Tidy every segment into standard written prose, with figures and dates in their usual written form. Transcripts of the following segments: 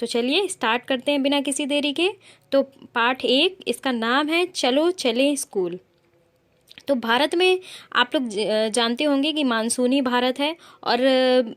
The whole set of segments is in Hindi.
तो चलिए स्टार्ट करते हैं बिना किसी देरी के। तो पाठ 1, इसका नाम है चलो चलें स्कूल। तो भारत में आप लोग जानते होंगे कि मानसूनी भारत है और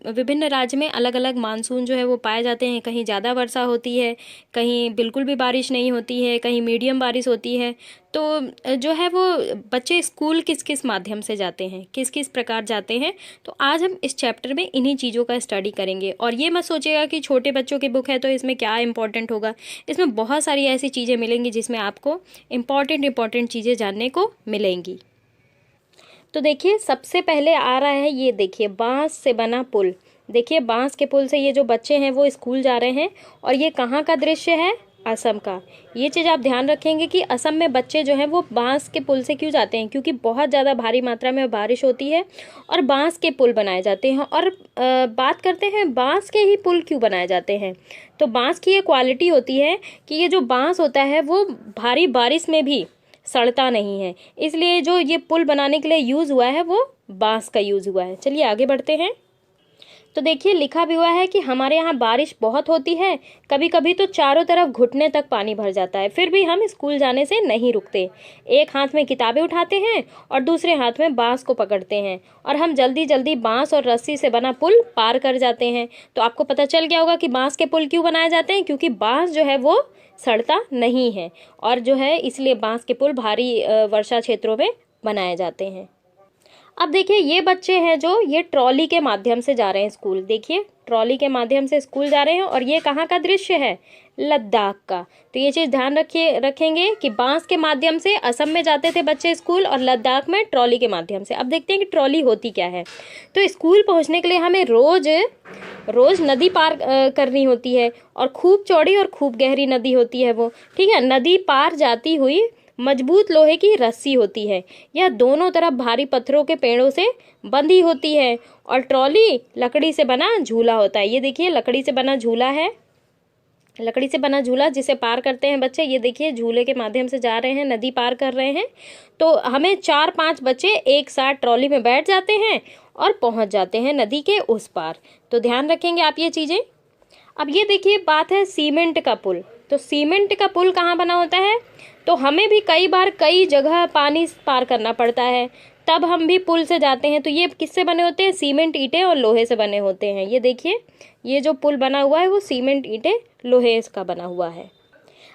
विभिन्न राज्य में अलग अलग मानसून जो है वो पाए जाते हैं। कहीं ज़्यादा वर्षा होती है, कहीं बिल्कुल भी बारिश नहीं होती है, कहीं मीडियम बारिश होती है। तो जो है वो बच्चे स्कूल किस किस माध्यम से जाते हैं, किस किस प्रकार जाते हैं, तो आज हम इस चैप्टर में इन्हीं चीज़ों का स्टडी करेंगे। और ये मत सोचिएगा कि छोटे बच्चों की बुक है तो इसमें क्या इंपॉर्टेंट होगा। इसमें बहुत सारी ऐसी चीज़ें मिलेंगी जिसमें आपको इम्पॉर्टेंट चीज़ें जानने को मिलेंगी। तो देखिए सबसे पहले आ रहा है, ये देखिए बांस से बना पुल। देखिए बांस के पुल से ये जो बच्चे हैं वो स्कूल जा रहे हैं। और ये कहाँ का दृश्य है? असम का। ये चीज़ आप ध्यान रखेंगे कि असम में बच्चे जो हैं वो बांस के पुल से क्यों जाते हैं, क्योंकि बहुत ज़्यादा भारी मात्रा में बारिश होती है और बांस के पुल बनाए जाते हैं। और बात करते हैं बांस के ही पुल क्यों बनाए जाते हैं। तो बांस की ये क्वालिटी होती है कि ये जो बांस होता है वो भारी बारिश में भी सड़ता नहीं है, इसलिए जो ये पुल बनाने के लिए यूज़ हुआ है वो बांस का यूज़ हुआ है। चलिए आगे बढ़ते हैं। तो देखिए लिखा भी हुआ है कि हमारे यहाँ बारिश बहुत होती है, कभी कभी तो चारों तरफ घुटने तक पानी भर जाता है, फिर भी हम स्कूल जाने से नहीं रुकते। एक हाथ में किताबें उठाते हैं और दूसरे हाथ में बांस को पकड़ते हैं और हम जल्दी जल्दी बांस और रस्सी से बना पुल पार कर जाते हैं। तो आपको पता चल गया होगा कि बांस के पुल क्यों बनाए जाते हैं, क्योंकि बांस जो है वो सड़ता नहीं है और जो है इसलिए बांस के पुल भारी वर्षा क्षेत्रों में बनाए जाते हैं। अब देखिए ये बच्चे हैं जो ये ट्रॉली के माध्यम से जा रहे हैं स्कूल। देखिए ट्रॉली के माध्यम से स्कूल जा रहे हैं और ये कहाँ का दृश्य है? लद्दाख का। तो ये चीज़ ध्यान रखेंगे कि बांस के माध्यम से असम में जाते थे बच्चे स्कूल और लद्दाख में ट्रॉली के माध्यम से। अब देखते हैं कि ट्रॉली होती क्या है। तो स्कूल पहुँचने के लिए हमें रोज नदी पार करनी होती है और खूब चौड़ी और खूब गहरी नदी होती है वो, ठीक है। नदी पार जाती हुई मजबूत लोहे की रस्सी होती है, यह दोनों तरफ भारी पत्थरों के पेड़ों से बंधी होती है। और ट्रॉली लकड़ी से बना झूला होता है। ये देखिए लकड़ी से बना झूला है, लकड़ी से बना झूला जिसे पार करते हैं बच्चे। ये देखिए झूले के माध्यम से जा रहे हैं, नदी पार कर रहे हैं। तो हमें 4-5 बच्चे एक साथ ट्रॉली में बैठ जाते हैं और पहुंच जाते हैं नदी के उस पार। तो ध्यान रखेंगे आप ये चीज़ें। अब ये देखिए बात है सीमेंट का पुल। तो सीमेंट का पुल कहाँ बना होता है? तो हमें भी कई बार कई जगह पानी पार करना पड़ता है, तब हम भी पुल से जाते हैं। तो ये किससे बने होते हैं? सीमेंट, ईंटें और लोहे से बने होते हैं। ये देखिए ये जो पुल बना हुआ है वो सीमेंट, ईंटें, लोहे का बना हुआ है।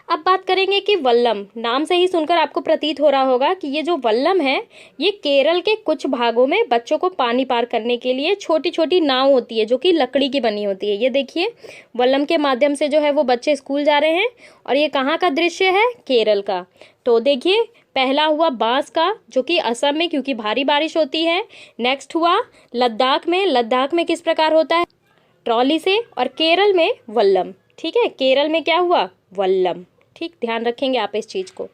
अब बात करेंगे कि वल्लम, नाम से ही सुनकर आपको प्रतीत हो रहा होगा कि ये जो वल्लम है ये केरल के कुछ भागों में बच्चों को पानी पार करने के लिए छोटी छोटी नाव होती है जो कि लकड़ी की बनी होती है। ये देखिए वल्लम के माध्यम से जो है वो बच्चे स्कूल जा रहे हैं और ये कहाँ का दृश्य है? केरल का। तो देखिए पहला हुआ बांस का जो कि असम में क्योंकि भारी बारिश होती है। नेक्स्ट हुआ लद्दाख में, लद्दाख में किस प्रकार होता है? ट्रॉली से। और केरल में वल्लम, ठीक है। केरल में क्या हुआ? वल्लम, ठीक। ध्यान रखेंगे आप इस चीज को।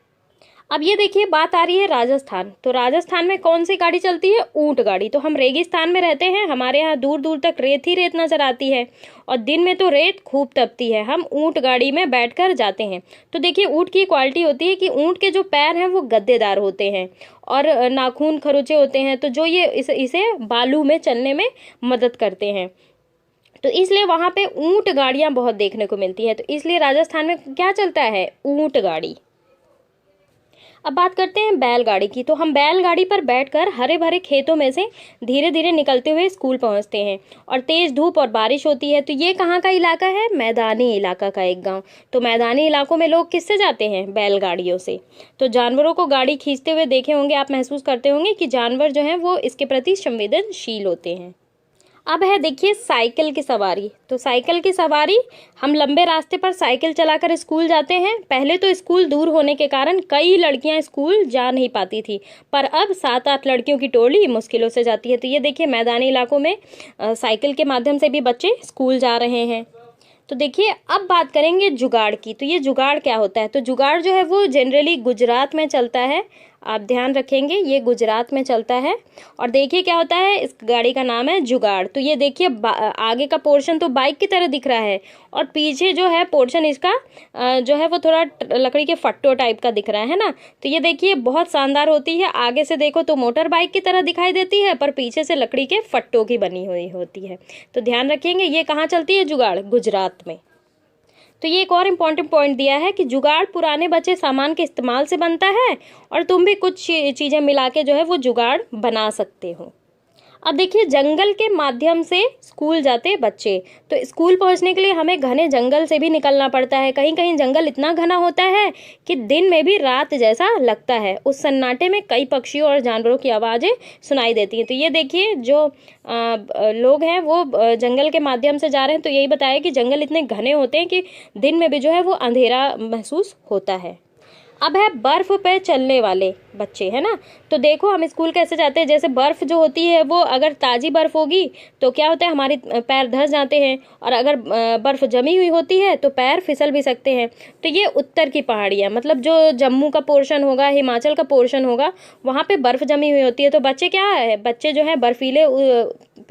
अब ये देखिए बात आ रही है राजस्थान। तो राजस्थान में कौन सी गाड़ी चलती है? ऊंट गाड़ी। तो हम रेगिस्तान में रहते हैं, हमारे यहाँ दूर दूर तक रेत ही रेत नजर आती है और दिन में तो रेत खूब तपती है। हम ऊंट गाड़ी में बैठकर जाते हैं। तो देखिए ऊंट की क्वालिटी होती है कि ऊंट के जो पैर हैं वो गद्देदार होते हैं और नाखून खरोचे होते हैं, तो जो ये इसे बालू में चलने में मदद करते हैं। तो इसलिए वहां पे ऊंट गाड़ियां बहुत देखने को मिलती है। तो इसलिए राजस्थान में क्या चलता है? ऊंट गाड़ी। अब बात करते हैं बैलगाड़ी की। तो हम बैलगाड़ी पर बैठकर हरे भरे खेतों में से धीरे धीरे निकलते हुए स्कूल पहुंचते हैं और तेज धूप और बारिश होती है। तो ये कहाँ का इलाका है? मैदानी इलाका का एक गांव। तो मैदानी इलाकों में लोग किससे जाते हैं? बैलगाड़ियों से। तो जानवरों को गाड़ी खींचते हुए देखे होंगे आप, महसूस करते होंगे कि जानवर जो हैं वो इसके प्रति संवेदनशील होते हैं। अब है देखिए साइकिल की सवारी। तो साइकिल की सवारी, हम लंबे रास्ते पर साइकिल चलाकर स्कूल जाते हैं। पहले तो स्कूल दूर होने के कारण कई लड़कियां स्कूल जा नहीं पाती थी, पर अब 7-8 लड़कियों की टोली मुश्किलों से जाती है। तो ये देखिए मैदानी इलाकों में साइकिल के माध्यम से भी बच्चे स्कूल जा रहे हैं। तो देखिए अब बात करेंगे जुगाड़ की। तो ये जुगाड़ क्या होता है? तो जुगाड़ जो है वो जनरली गुजरात में चलता है। आप ध्यान रखेंगे ये गुजरात में चलता है। और देखिए क्या होता है, इस गाड़ी का नाम है जुगाड़। तो ये देखिए आगे का पोर्शन तो बाइक की तरह दिख रहा है और पीछे जो है पोर्शन इसका जो है वो थोड़ा लकड़ी के फट्टो टाइप का दिख रहा है ना। तो ये देखिए बहुत शानदार होती है। आगे से देखो तो मोटर बाइक की तरह दिखाई देती है, पर पीछे से लकड़ी के फट्टों की बनी हुई होती है। तो ध्यान रखेंगे ये कहाँ चलती है जुगाड़? गुजरात में। तो ये एक और इम्पॉर्टेंट पॉइंट दिया है कि जुगाड़ पुराने बचे सामान के इस्तेमाल से बनता है और तुम भी कुछ चीज़ें मिला के जो है वो जुगाड़ बना सकते हो। अब देखिए, जंगल के माध्यम से स्कूल जाते बच्चे। तो स्कूल पहुंचने के लिए हमें घने जंगल से भी निकलना पड़ता है। कहीं कहीं जंगल इतना घना होता है कि दिन में भी रात जैसा लगता है। उस सन्नाटे में कई पक्षियों और जानवरों की आवाज़ें सुनाई देती हैं। तो ये देखिए, जो लोग हैं वो जंगल के माध्यम से जा रहे हैं, तो यही बताया कि जंगल इतने घने होते हैं कि दिन में भी जो है वो अंधेरा महसूस होता है। अब है बर्फ पे चलने वाले बच्चे, है ना। तो देखो, हम स्कूल कैसे जाते हैं, जैसे बर्फ जो होती है वो अगर ताज़ी बर्फ होगी तो क्या होता है, हमारे पैर धंस जाते हैं, और अगर बर्फ जमी हुई होती है तो पैर फिसल भी सकते हैं। तो ये उत्तर की पहाड़ियाँ, मतलब जो जम्मू का पोर्शन होगा, हिमाचल का पोर्शन होगा, वहाँ पे बर्फ जमी हुई होती है। तो बच्चे क्या है, बच्चे जो है बर्फीले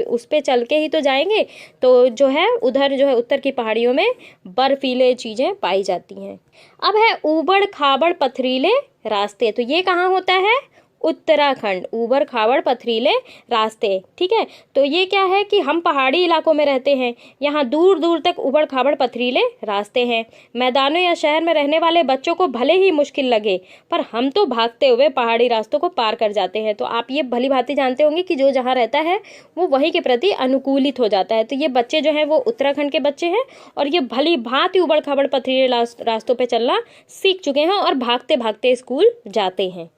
उस पे चल के ही तो जाएंगे। तो जो है उधर जो है उत्तर की पहाड़ियों में बर्फीले चीज़ें पाई जाती हैं। अब है ऊबड़ खाबड़ पथरीले रास्ते। तो ये कहाँ होता है, उत्तराखंड। ऊबड़ खाबड़ पथरीले रास्ते, ठीक है। तो ये क्या है कि हम पहाड़ी इलाकों में रहते हैं, यहाँ दूर दूर तक ऊबड़ खाबड़ पथरीले रास्ते हैं। मैदानों या शहर में रहने वाले बच्चों को भले ही मुश्किल लगे, पर हम तो भागते हुए पहाड़ी रास्तों को पार कर जाते हैं। तो आप ये भली भांति जानते होंगे कि जो जहाँ रहता है वो वहीं के प्रति अनुकूलित हो जाता है। तो ये बच्चे जो हैं वो उत्तराखंड के बच्चे हैं, और ये भली भांति ऊबड़ खाबड़ पथरीले रास्तों पर चलना सीख चुके हैं और भागते भागते स्कूल जाते हैं।